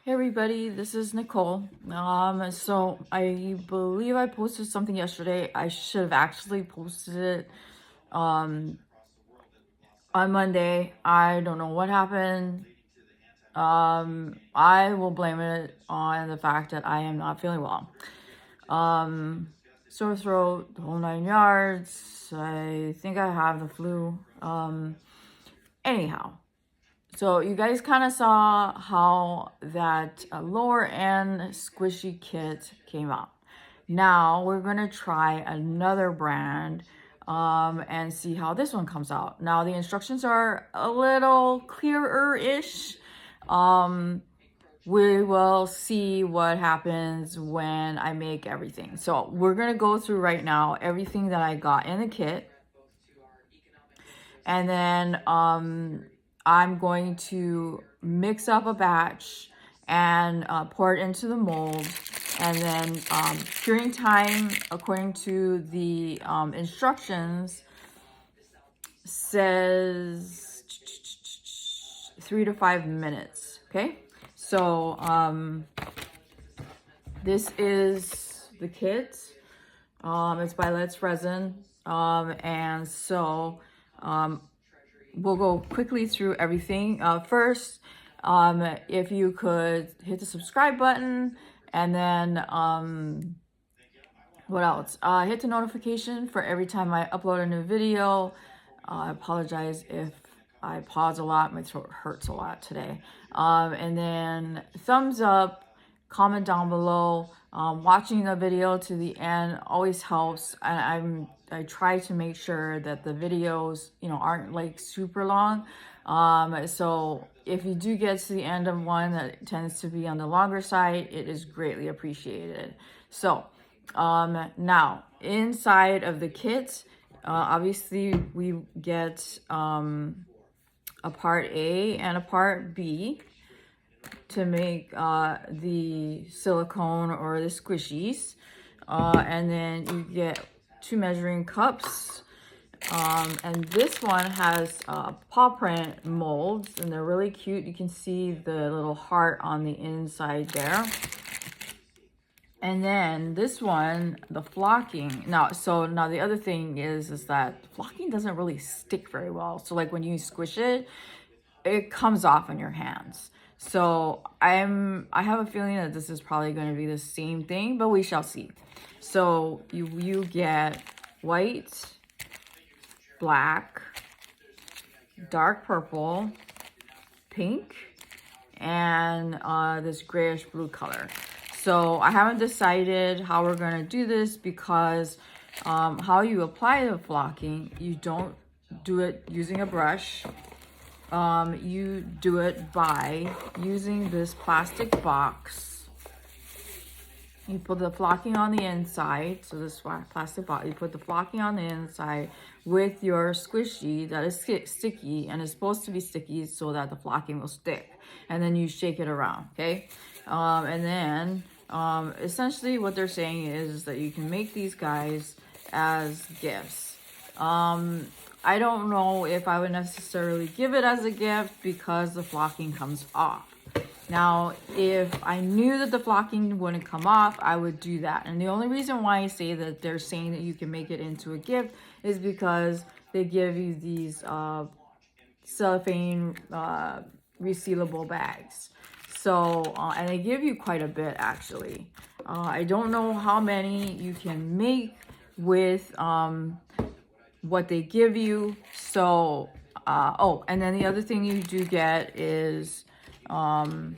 Hey everybody, this is Nicole. So I believe I posted something yesterday. I should have actually posted it on Monday. I don't know what happened. I will blame it on the fact that I am not feeling well. Sore throat, the whole 9 yards. I think I have the flu. Anyhow. So you guys kind of saw how that lower end squishy kit came out. Now we're going to try another brand and see how this one comes out. Now the instructions are a little clearer-ish. We will see what happens when I make everything. So we're going to go through right now everything that I got in the kit. And then I'm going to mix up a batch and pour it into the mold. And then curing time, according to the instructions, says 3 to 5 minutes. Okay, so this is the kit. It's by Let's Resin, and so we'll go quickly through everything. First, if you could hit the subscribe button, and then what else? Hit the notification for every time I upload a new video. I apologize if I pause a lot. My throat hurts a lot today. And then thumbs up, comment down below. Watching the video to the end always helps, and I try to make sure that the videos, aren't like super long. So if you do get to the end of one that tends to be on the longer side, it is greatly appreciated. So now inside of the kit, obviously we get a part A and a part B to make the silicone or the squishies, and then you get 2 measuring cups, and this one has paw print molds, and they're really cute. You can see the little heart on the inside there. And then this one, the flocking. Now the other thing is that flocking doesn't really stick very well. So like when you squish it, it comes off in your hands. So I have a feeling that this is probably going to be the same thing, but we shall see. So you get white, black, dark purple, pink, and this grayish blue color. So I haven't decided how we're going to do this because how you apply the flocking, you don't do it using a brush. You do it by using this plastic box. You put the flocking on the inside, so this plastic box, you put the flocking on the inside with your squishy that is sticky, and it's supposed to be sticky so that the flocking will stick, and then you shake it around, okay? And then essentially what they're saying is that you can make these guys as gifts. I don't know if I would necessarily give it as a gift because the flocking comes off. Now, if I knew that the flocking wouldn't come off, I would do that. And the only reason why I say that they're saying that you can make it into a gift is because they give you these cellophane resealable bags. So, and they give you quite a bit actually. I don't know how many you can make with what they give you. So oh, and then the other thing you do get is popsicle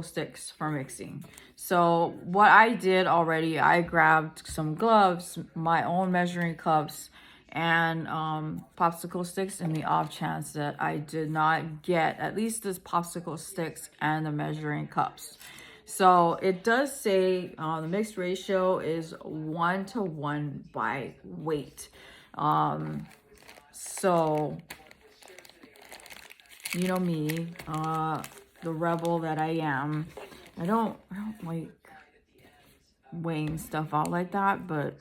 sticks for mixing. So what I did already, I grabbed some gloves, my own measuring cups, and popsicle sticks in the off chance that I did not get at least this popsicle sticks and the measuring cups. So it does say the mixed ratio is 1-to-1 by weight. So you know me, the rebel that I am, I don't like weighing stuff out like that, but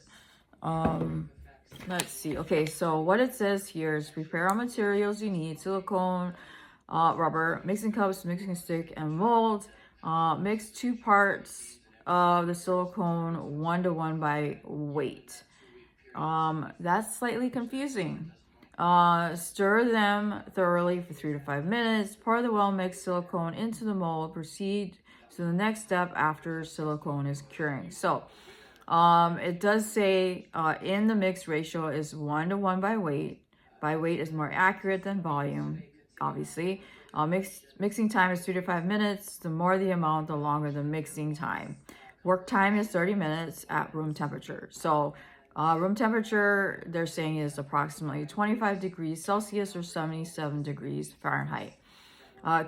let's see. Okay, so what it says here is prepare all materials you need: silicone, rubber, mixing cups, mixing stick, and mold. Mix 2 parts of the silicone 1-to-1 by weight. That's slightly confusing. Stir them thoroughly for 3 to 5 minutes. Pour the well-mixed silicone into the mold. Proceed to the next step after silicone is curing. So, it does say in the mix ratio is 1-to-1 by weight. By weight is more accurate than volume, obviously. Mixing time is 3 to 5 minutes. The more the amount, the longer the mixing time. Work time is 30 minutes at room temperature. So, room temperature, they're saying, is approximately 25 degrees Celsius or 77 degrees Fahrenheit.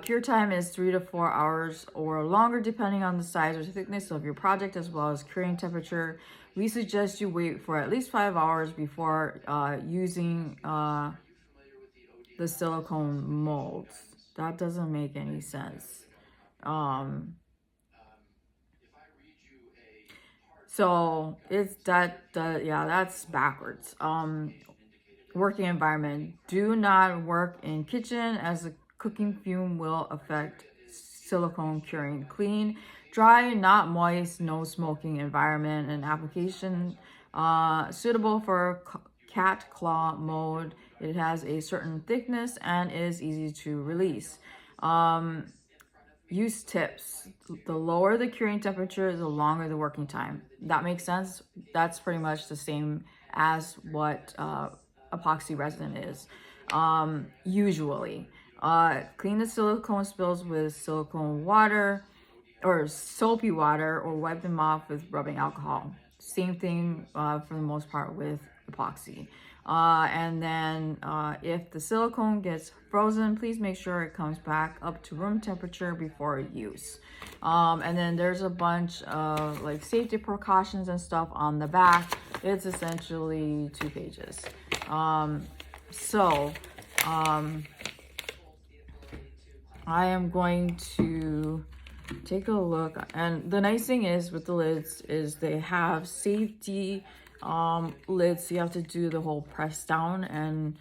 Cure time is 3 to 4 hours or longer, depending on the size or thickness of your project, as well as curing temperature. We suggest you wait for at least 5 hours before using the silicone molds. That doesn't make any sense. So it's that's backwards. Working environment. Do not work in kitchen, as the cooking fume will affect silicone curing. Clean, dry, not moist, no smoking environment. An application suitable for cat claw mold. It has a certain thickness and is easy to release. Use tips. The lower the curing temperature, the longer the working time. That makes sense. That's pretty much the same as what epoxy resin is. Usually. Clean the silicone spills with silicone water or soapy water, or wipe them off with rubbing alcohol. Same thing for the most part with epoxy. And then if the silicone gets frozen, please make sure it comes back up to room temperature before use. And then there's a bunch of like safety precautions and stuff on the back. It's essentially 2 pages. I am going to take a look, and the nice thing is with the lids is they have safety lids, so you have to do the whole press down and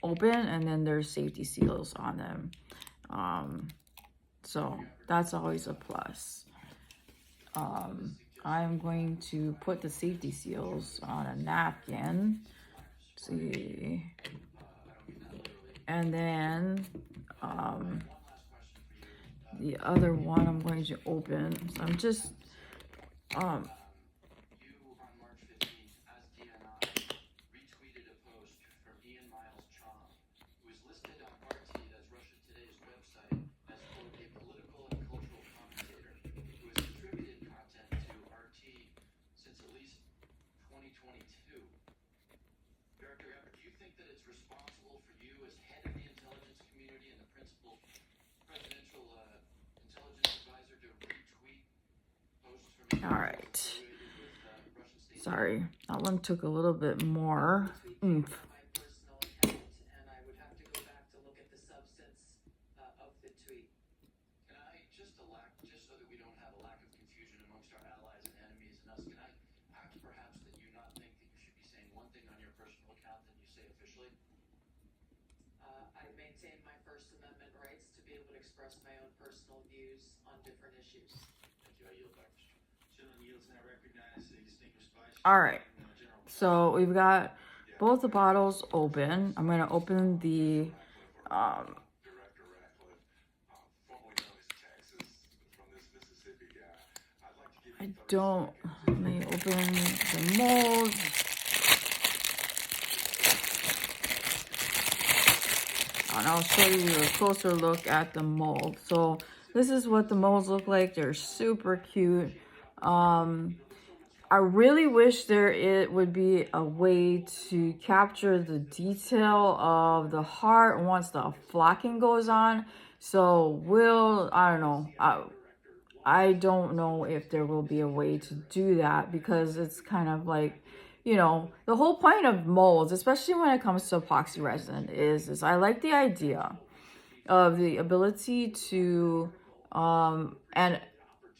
open, and then there's safety seals on them, so that's always a plus. I'm going to put the safety seals on a napkin. Let's see, and then the other one I'm going to open. So I'm just all right. Sorry, that one took a little bit more oomph. All right, so we've got both the bottles open. I'm going to open the I don't, let me open the mold. And I'll show you a closer look at the mold. So this is what the molds look like. They're super cute. I really wish it would be a way to capture the detail of the heart once the flocking goes on. So I don't know. I don't know if there will be a way to do that, because it's kind of like, you know, the whole point of molds, especially when it comes to epoxy resin, is I like the idea of the ability to, and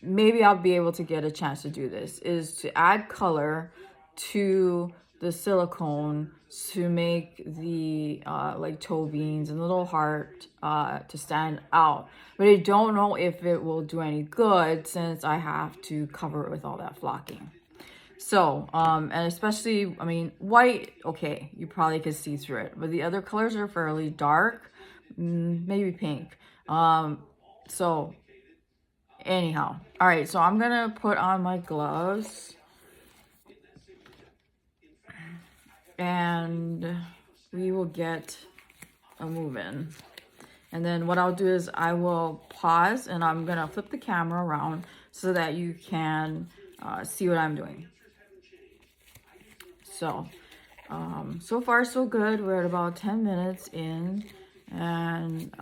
maybe I'll be able to get a chance to do this, is to add color to the silicone to make the like toe beans and the little heart to stand out. But I don't know if it will do any good since I have to cover it with all that flocking. So, and especially, I mean, white, okay, you probably could see through it, but the other colors are fairly dark, maybe pink. So anyhow, all right, so I'm gonna put on my gloves and we will get a move in. And then what I'll do is I will pause and I'm gonna flip the camera around so that you can see what I'm doing. So, so far so good. We're at about 10 minutes in, and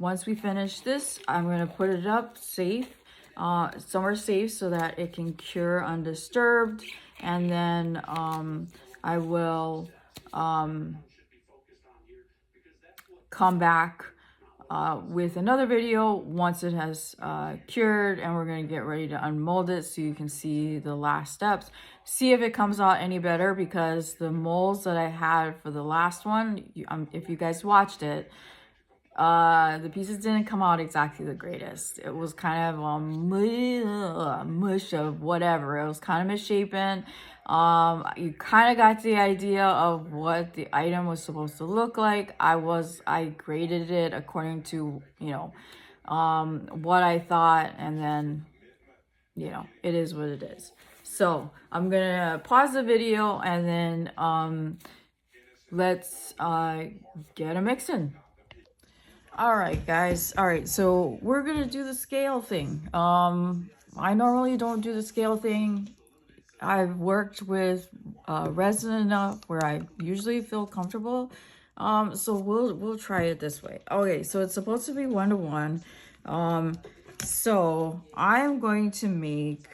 once we finish this, I'm gonna put it up safe, somewhere safe so that it can cure undisturbed, and then I will come back with another video once it has cured, and we're going to get ready to unmold it so you can see the last steps, see if it comes out any better, because the molds that I had for the last one, if you guys watched it, the pieces didn't come out exactly the greatest. It was kind of a mush of whatever. It was kind of misshapen. You kind of got the idea of what the item was supposed to look like. I graded it according to, you know, what I thought, and then, you know, it is what it is. So I'm gonna pause the video and then let's get a mix in. All right, guys. All right, so we're gonna do the scale thing. I normally don't do the scale thing. I've worked with resin enough where I usually feel comfortable. So we'll try it this way. Okay, so it's supposed to be 1-to-1. So I'm going to make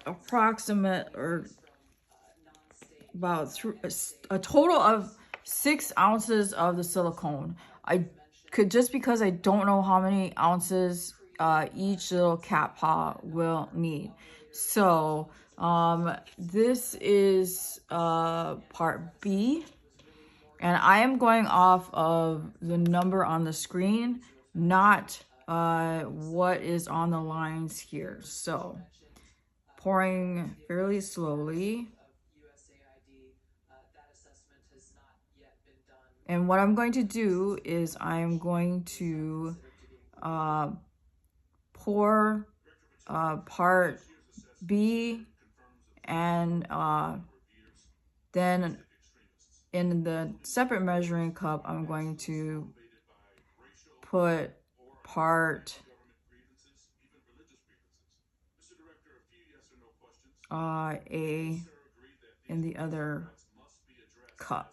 approximate or about a total of 6 ounces of the silicone. I could, just because I don't know how many ounces each little cat paw will need. So this is part B, and I am going off of the number on the screen, not what is on the lines here. So pouring fairly slowly. And what I'm going to do is I'm going to pour part B, and then in the separate measuring cup, I'm going to put part A in the other cup.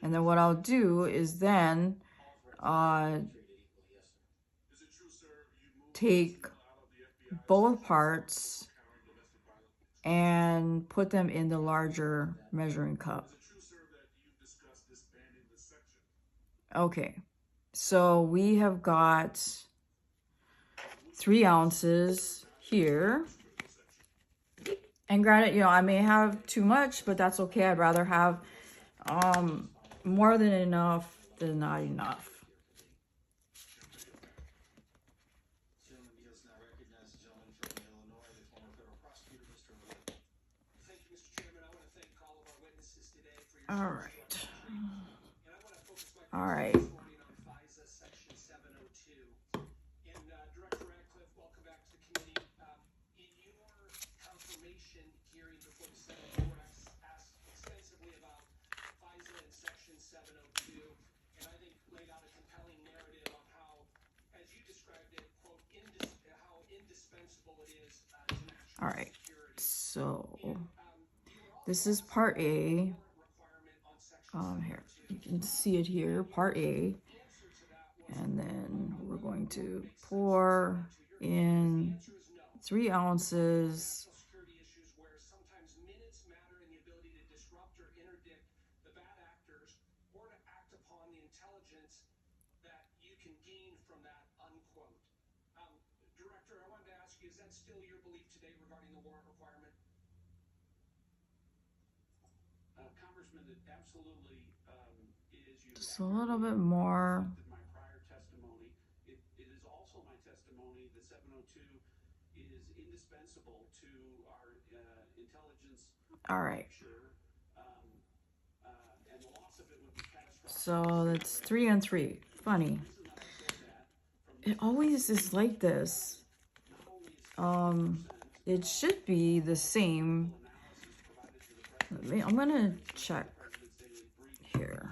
And then what I'll do is then take both parts and put them in the larger measuring cup. Okay, so we have got 3 ounces here. And granted, you know, I may have too much, but that's okay. I'd rather have more than enough than not enough. All right. All right. All right, so this is part A. Here, you can see it here, part A. And then we're going to pour in 3 ounces. Just a little bit more. All right. So that's 3 and 3. Funny. It always is like this. It should be the same. I'm gonna check here.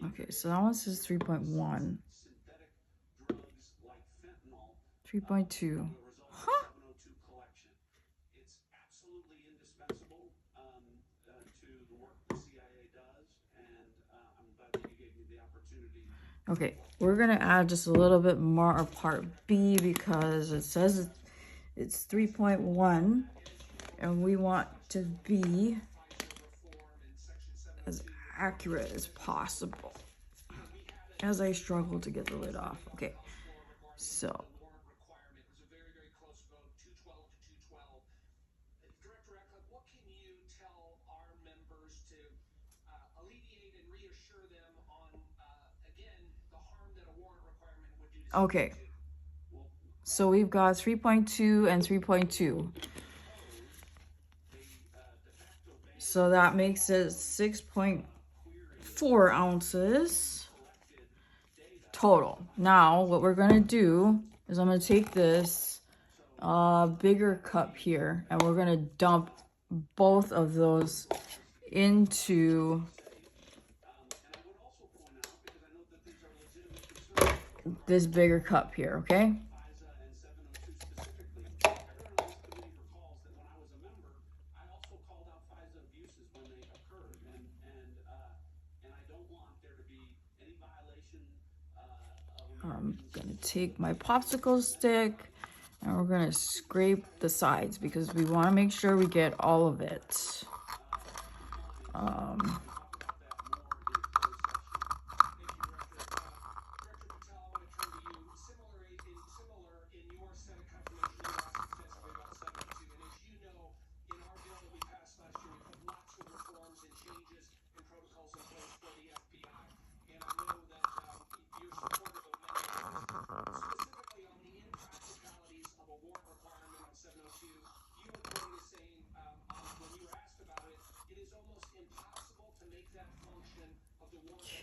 Okay, so that one says 3.1. 3.2. Huh? Okay, we're gonna add just a little bit more of part B because it says it's 3.1 and we want to be as accurate as possible as I struggle to get the lid off. Okay, so okay, so we've got 3.2 and 3.2. So that makes it 6.4 ounces total. Now, what we're gonna do is I'm gonna take this bigger cup here and we're gonna dump both of those into this bigger cup here, okay? I'm gonna take my popsicle stick and we're gonna scrape the sides because we want to make sure we get all of it.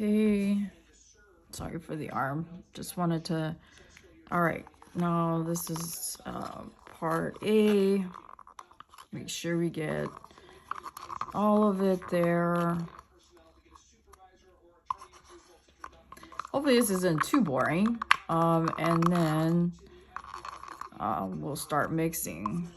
Okay, sorry for the arm, just wanted to, all right, now this is part A. Make sure we get all of it there. Hopefully this isn't too boring, and then we'll start mixing.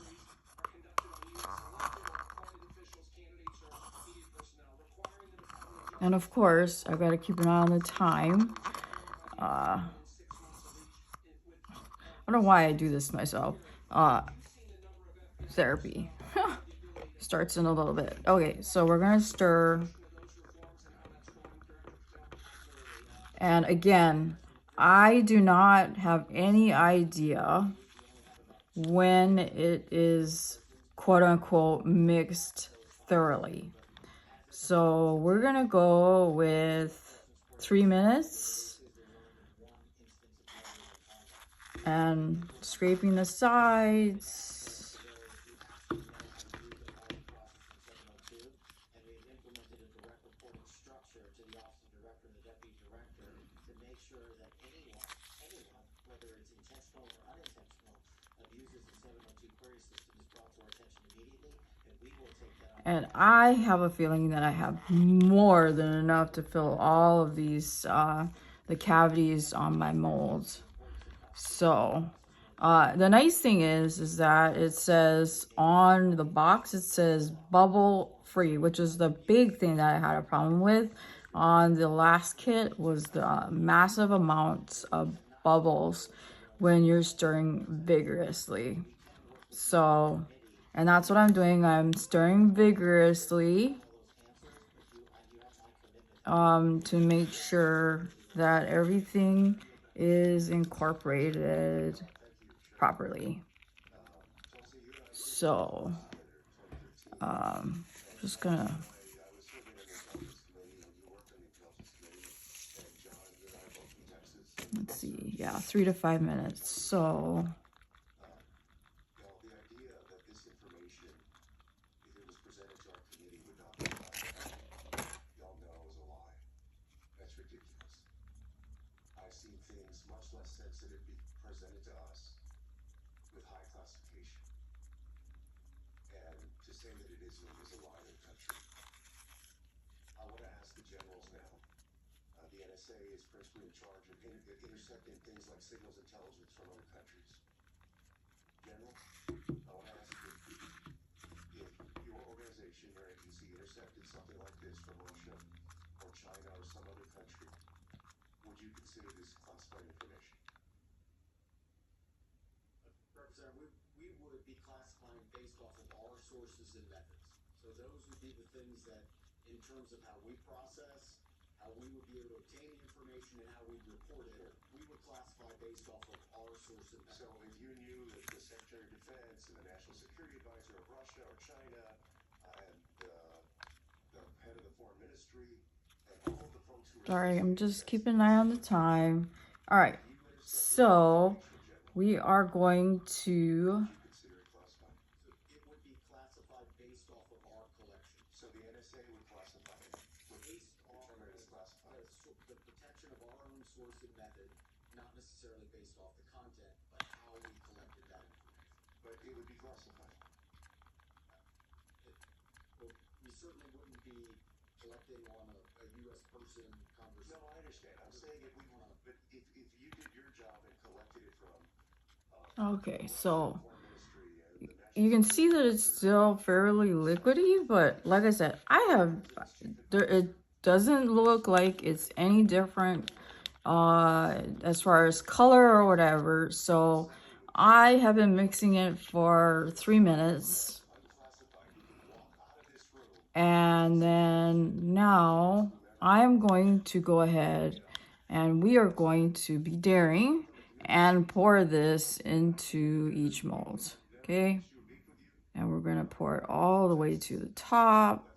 And of course, I've got to keep an eye on the time. I don't know why I do this to myself. Therapy. Starts in a little bit. Okay, so we're going to stir. And again, I do not have any idea when it is quote unquote mixed thoroughly. So we're gonna go with 3 minutes and scraping the sides. And I have a feeling that I have more than enough to fill all of these, the cavities on my molds. So, the nice thing is that it says on the box, it says bubble free, which is the big thing that I had a problem with on the last kit, was the massive amounts of bubbles when you're stirring vigorously. So, and that's what I'm doing. I'm stirring vigorously to make sure that everything is incorporated properly. So, just gonna let's see, yeah, 3 to 5 minutes. So sorry, I'm just keeping an eye on the time. All right, so we are going to okay, so you can see that it's still fairly liquidy, but like I said, it doesn't look like it's any different as far as color or whatever. So I have been mixing it for 3 minutes, and then now I'm going to go ahead and we are going to be daring and pour this into each mold. Okay, and we're gonna pour it all the way to the top.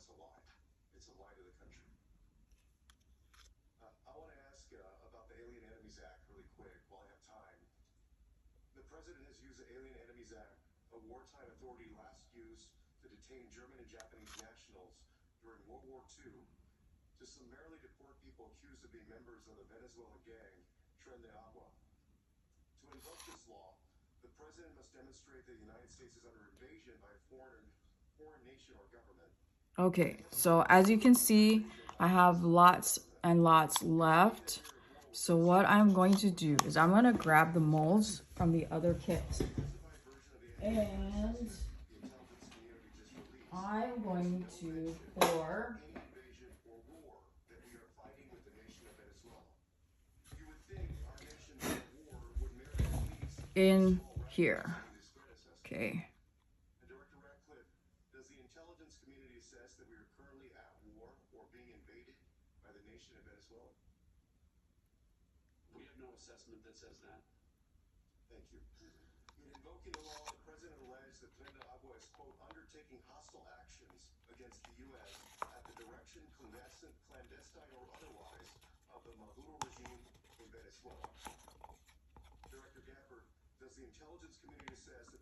Okay, so as you can see, I have lots and lots left. So what I'm going to do is I'm going to grab the molds from the other kit. And I'm going to pour in here. Okay.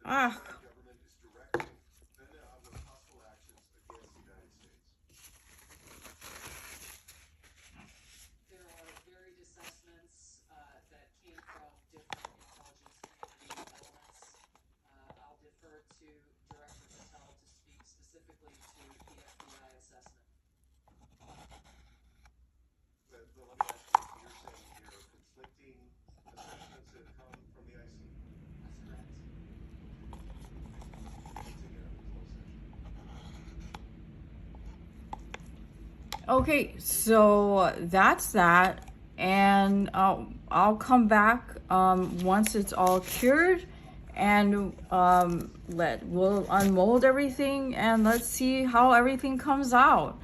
Ah. Okay, so that's that, and I'll come back once it's all cured, and we'll unmold everything and let's see how everything comes out.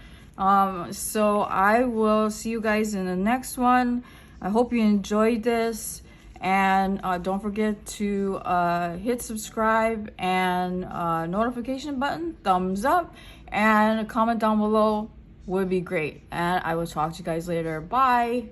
So I will see you guys in the next one. I hope you enjoyed this, and don't forget to hit subscribe and notification button, thumbs up, and a comment down below would be great. And I will talk to you guys later. Bye.